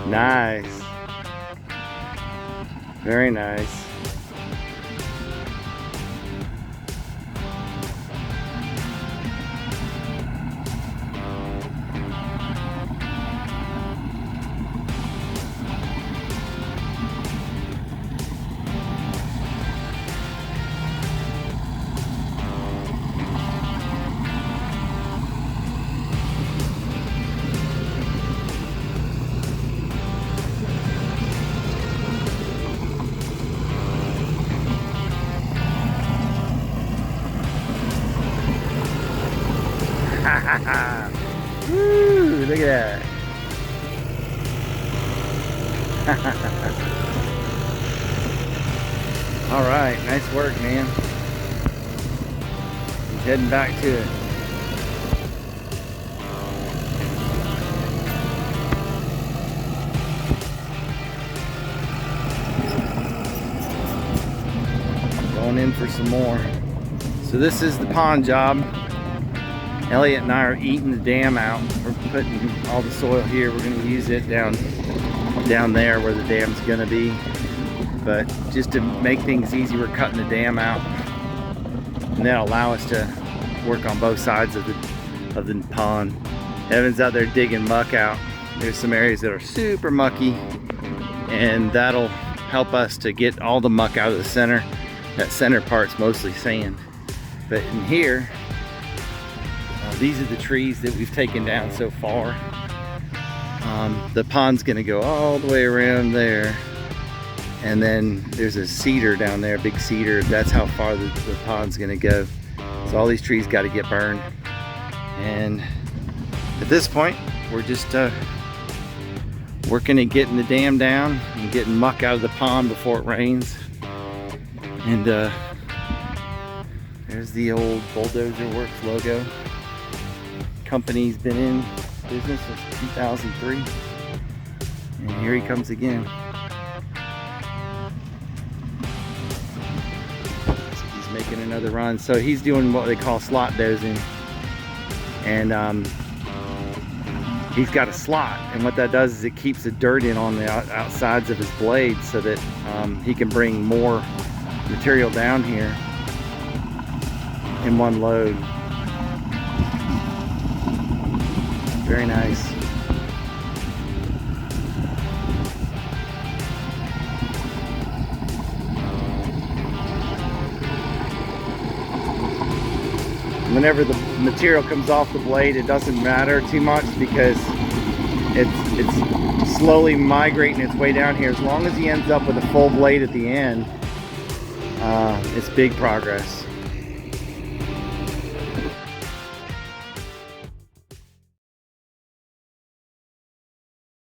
Nice. Very nice. Woo, look at that. All right, nice work, man. He's heading back to it. Going in for some more. So this is the pond job. Elliott and I are eating the dam out. We're putting all the soil here. We're going to use it down there where the dam's going to be. But just to make things easy, we're cutting the dam out, and that'll allow us to work on both sides of the pond. Evan's out there digging muck out. There's some areas that are super mucky, and that'll help us to get all the muck out of the center. That center part's mostly sand. But in here, these are the trees that we've taken down so far. The pond's gonna go all the way around there. And then there's a cedar down there, a big cedar. That's how far the pond's gonna go. So all these trees gotta get burned. And at this point, we're just working at getting the dam down and getting muck out of the pond before it rains. And there's the old Bulldozer Works logo. Company's been in business since 2003, and here he comes again. So he's making another run. So he's doing what they call slot dozing, and he's got a slot, and what that does is it keeps the dirt in on the outsides of his blade so that he can bring more material down here in one load. Very nice. Whenever the material comes off the blade, it doesn't matter too much because it's slowly migrating its way down here. As long as he ends up with a full blade at the end, it's big progress.